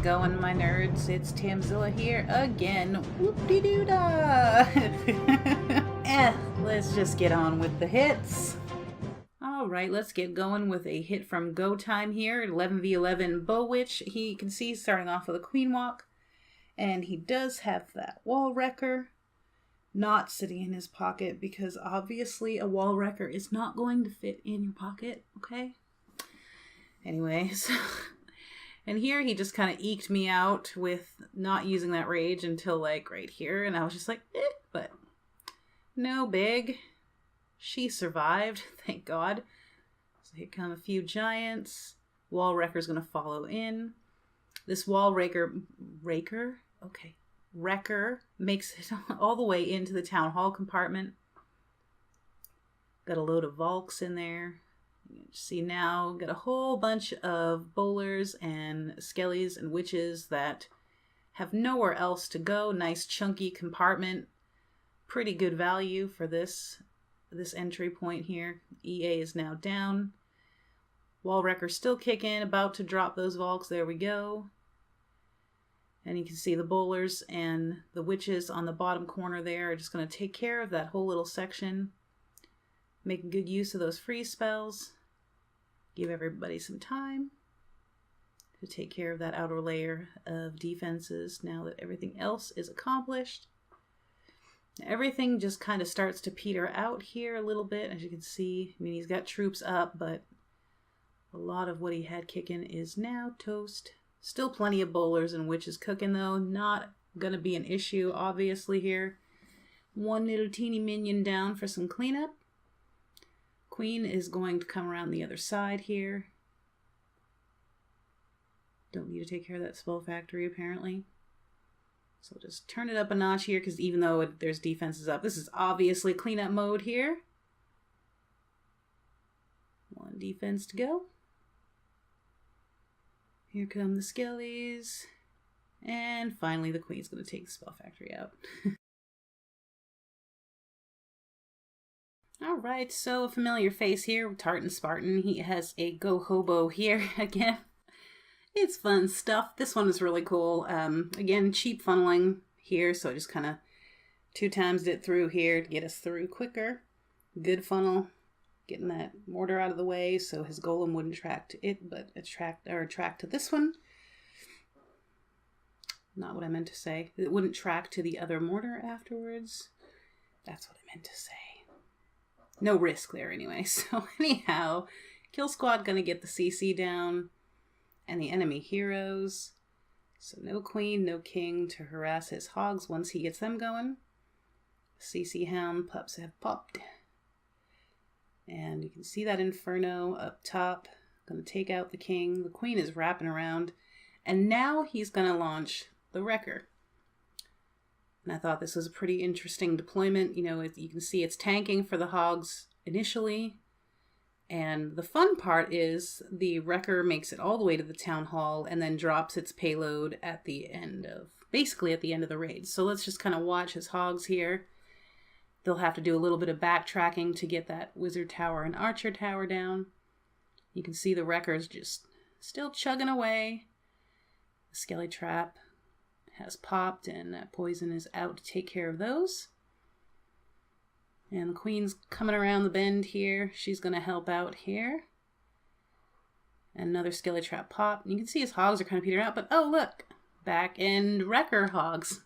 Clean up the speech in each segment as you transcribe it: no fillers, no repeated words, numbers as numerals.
going, my nerds? It's Tamzilla here again. Whoop-de-doo-dah! Let's just get on with the hits. Alright, let's get going with a hit from Go Time here. 11v11 bowitch. He can see starting off with a queen walk. And he does have that wall wrecker not sitting in his pocket because obviously a wall wrecker is not going to fit in your pocket, okay? Anyways, and here he just kind of eked me out with not using that rage until like right here, and I was just like, but no big. She survived, thank God. So here come a few giants. Wall wrecker's gonna follow in. This wall wrecker makes it all the way into the town hall compartment. Got a load of Valks in there. You can see now, got a whole bunch of bowlers and skellies and witches that have nowhere else to go. Nice chunky compartment. Pretty good value for this entry point here. EA is now down. Wall wrecker still kicking, about to drop those Valks. There we go. And you can see the bowlers and the witches on the bottom corner there are just going to take care of that whole little section. Making good use of those freeze spells. Give everybody some time to take care of that outer layer of defenses now that everything else is accomplished. Everything just kind of starts to peter out here a little bit, as you can see. I mean, he's got troops up, but a lot of what he had kicking is now toast. Still plenty of bowlers and witches cooking, though. Not going to be an issue, obviously, here. One little teeny minion down for some cleanup. Queen is going to come around the other side here. Don't need to take care of that spell factory, apparently. So we'll just turn it up a notch here, because even though there's defenses up, this is obviously cleanup mode here. One defense to go. Here come the skellies. And finally the queen's going to take the spell factory out. Alright, so a familiar face here, Tartanspartan. He has a gohobo here again. It's fun stuff. This one is really cool. Again, cheap funneling here, so I just kind of 2 times it through here to get us through quicker. Good funnel. Getting that mortar out of the way so his golem wouldn't track to it, but track to this one. Not what I meant to say. It wouldn't track to the other mortar afterwards. That's what I meant to say. No risk there anyway. So anyhow, kill squad gonna get the CC down and the enemy heroes. So no queen, no king to harass his hogs once he gets them going. CC hound pups have popped. And you can see that inferno up top. Gonna take out the king. The queen is wrapping around. And now he's gonna launch the wrecker. And I thought this was a pretty interesting deployment. You know, you can see it's tanking for the hogs initially. And the fun part is the wrecker makes it all the way to the town hall and then drops its payload at the end of, basically at the end of the raid. So let's just kind of watch his hogs here. They'll have to do a little bit of backtracking to get that wizard tower and archer tower down. You can see the wrecker's just still chugging away. The skelly trap has popped and that poison is out to take care of those. And the queen's coming around the bend here. She's going to help out here. And another skelly trap pop. And you can see his hogs are kind of petering out, but oh look! Back end wrecker hogs.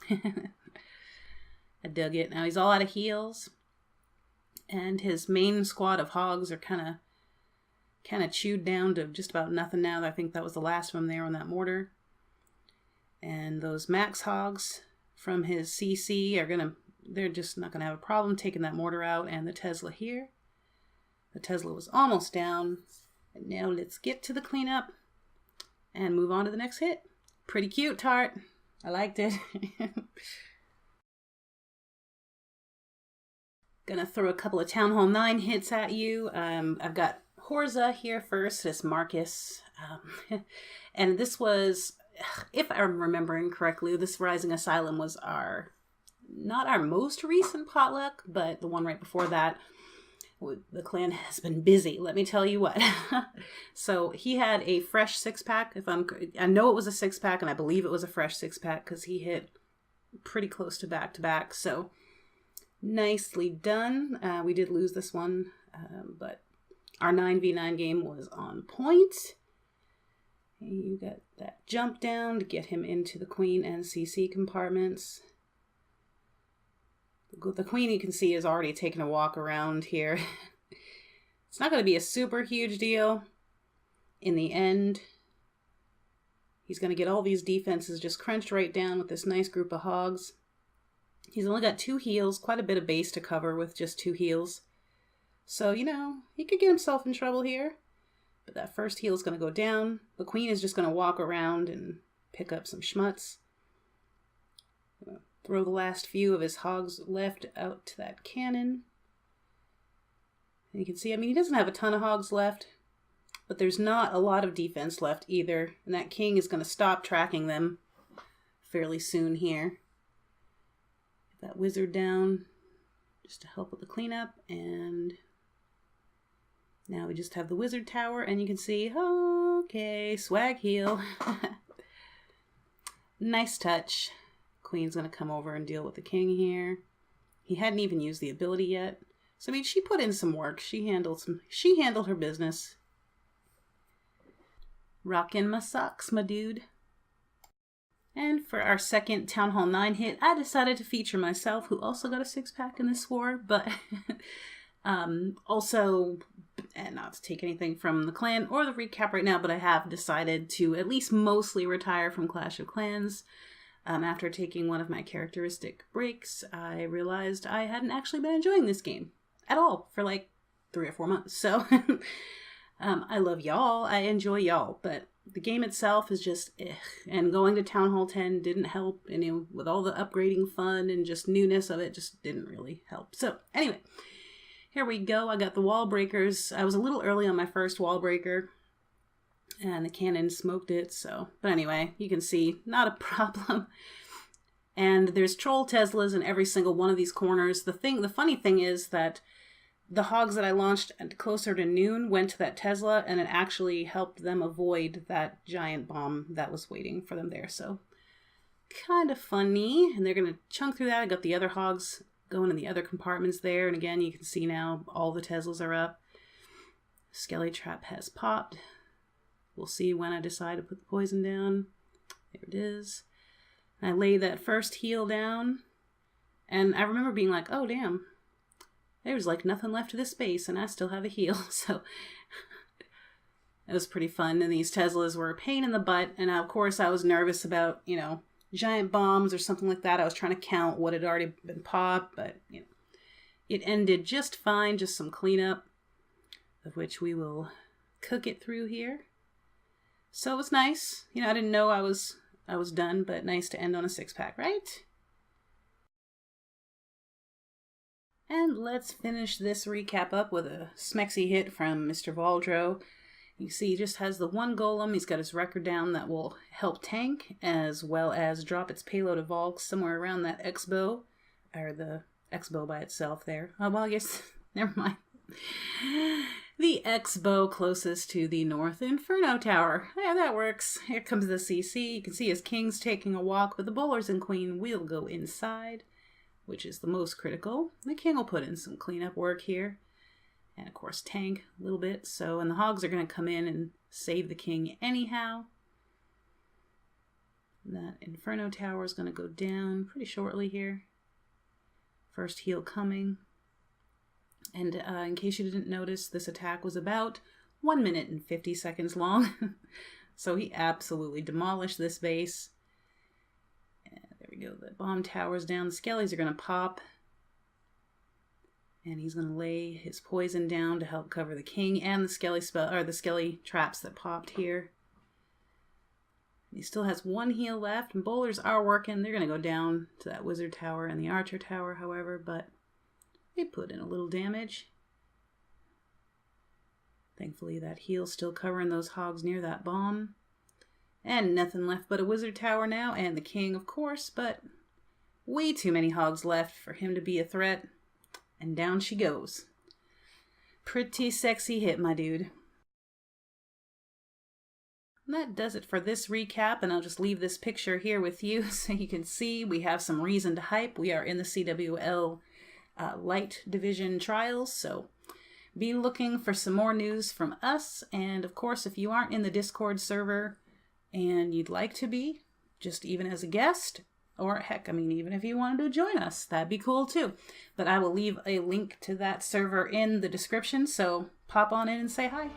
I dug it. Now he's all out of heals. And his main squad of hogs are kind of chewed down to just about nothing now. I think that was the last one there on that mortar. And those max hogs from his CC they're just not gonna have a problem taking that mortar out. And the Tesla here. The Tesla was almost down. And now let's get to the cleanup and move on to the next hit. Pretty cute, Tart. I liked it. Gonna throw a couple of Town Hall 9 hits at you. I've got Horza here first, this Marcus. And this was, if I'm remembering correctly, this Rising Asylum was not our most recent potluck, but the one right before that. The clan has been busy, let me tell you what. So he had a fresh 6-pack. I know it was a 6-pack, and I believe it was a fresh 6-pack because he hit pretty close to back. So nicely done. We did lose this one, but our 9v9 game was on point. You got that jump down to get him into the queen and CC compartments. The queen, you can see, is already taking a walk around here. It's not going to be a super huge deal. In the end, he's going to get all these defenses just crunched right down with this nice group of hogs. He's only got 2 heals, quite a bit of base to cover with just 2 heals. So, you know, he could get himself in trouble here. But that first heal is going to go down. The queen is just going to walk around and pick up some schmutz. Throw the last few of his hogs left out to that cannon. And you can see, I mean, he doesn't have a ton of hogs left, but there's not a lot of defense left either. And that king is going to stop tracking them fairly soon here. Get that wizard down just to help with the cleanup. And now we just have the wizard tower, and you can see, okay, swag heal. Nice touch. Queen's going to come over and deal with the king here. He hadn't even used the ability yet. So, I mean, she put in some work. She handled her business. Rockin' my socks, my dude. And for our second Town Hall 9 hit, I decided to feature myself, who also got a 6-pack in this war, but also, and not to take anything from the clan or the recap right now, but I have decided to at least mostly retire from Clash of Clans. After taking one of my characteristic breaks, I realized I hadn't actually been enjoying this game at all for like 3 or 4 months. So I love y'all, I enjoy y'all, but the game itself is just and going to Town Hall 10 didn't help. And, you know, with all the upgrading fun and just newness of it, just didn't really help. So anyway, here we go. I got the wall breakers. I was a little early on my first wall breaker, and the cannon smoked it, so. But anyway, you can see, not a problem. And there's troll Teslas in every single one of these corners. The funny thing is that the hogs that I launched closer to noon went to that Tesla, and it actually helped them avoid that giant bomb that was waiting for them there. So, kind of funny. And they're going to chunk through that. I got the other hogs going in the other compartments there. And again, you can see now all the Teslas are up. Skelly trap has popped. We'll see when I decide to put the poison down. There it is. I lay that first heal down, and I remember being like, oh damn, there's like nothing left of this space, and I still have a heal. So it was pretty fun, and these Teslas were a pain in the butt, and of course I was nervous about, you know, giant bombs or something like that. I was trying to count what had already been popped, but you know, it ended just fine, just some cleanup, of which we will cook it through here. So it was nice. You know, I didn't know I was done, but nice to end on a 6-pack, right? And let's finish this recap up with a smexy hit from Mr. Valdroooo. You see he just has the one golem. He's got his record down that will help tank, as well as drop its payload of Valk somewhere around that X-bow, or the X-bow by itself there. Oh, well, I guess, never mind. The X-bow closest to the North Inferno Tower. Yeah, that works. Here comes the CC. You can see his king's taking a walk, but the bowlers and queen will go inside, which is the most critical. The king will put in some cleanup work here. And of course tank a little bit. So, and the hogs are going to come in and save the king anyhow. That Inferno Tower is going to go down pretty shortly here. First heal coming. And in case you didn't notice, this attack was about 1 minute and 50 seconds long. So he absolutely demolished this base. And there we go. The bomb tower's down. The skellies are going to pop. And he's going to lay his poison down to help cover the king and the skelly spell, or the skelly traps that popped here. He still has 1 heal left, and bowlers are working. They're going to go down to that wizard tower and the archer tower, however, but they put in a little damage. Thankfully, that heal's still covering those hogs near that bomb. And nothing left but a wizard tower now, and the king, of course, but way too many hogs left for him to be a threat. And down she goes. Pretty sexy hit, my dude. And that does it for this recap, and I'll just leave this picture here with you so you can see we have some reason to hype. We are in the CWL Light Division Trials, so be looking for some more news from us. And of course, if you aren't in the Discord server and you'd like to be, just even as a guest, or heck, I mean, even if you wanted to join us, that'd be cool too. But I will leave a link to that server in the description, so pop on in and say hi.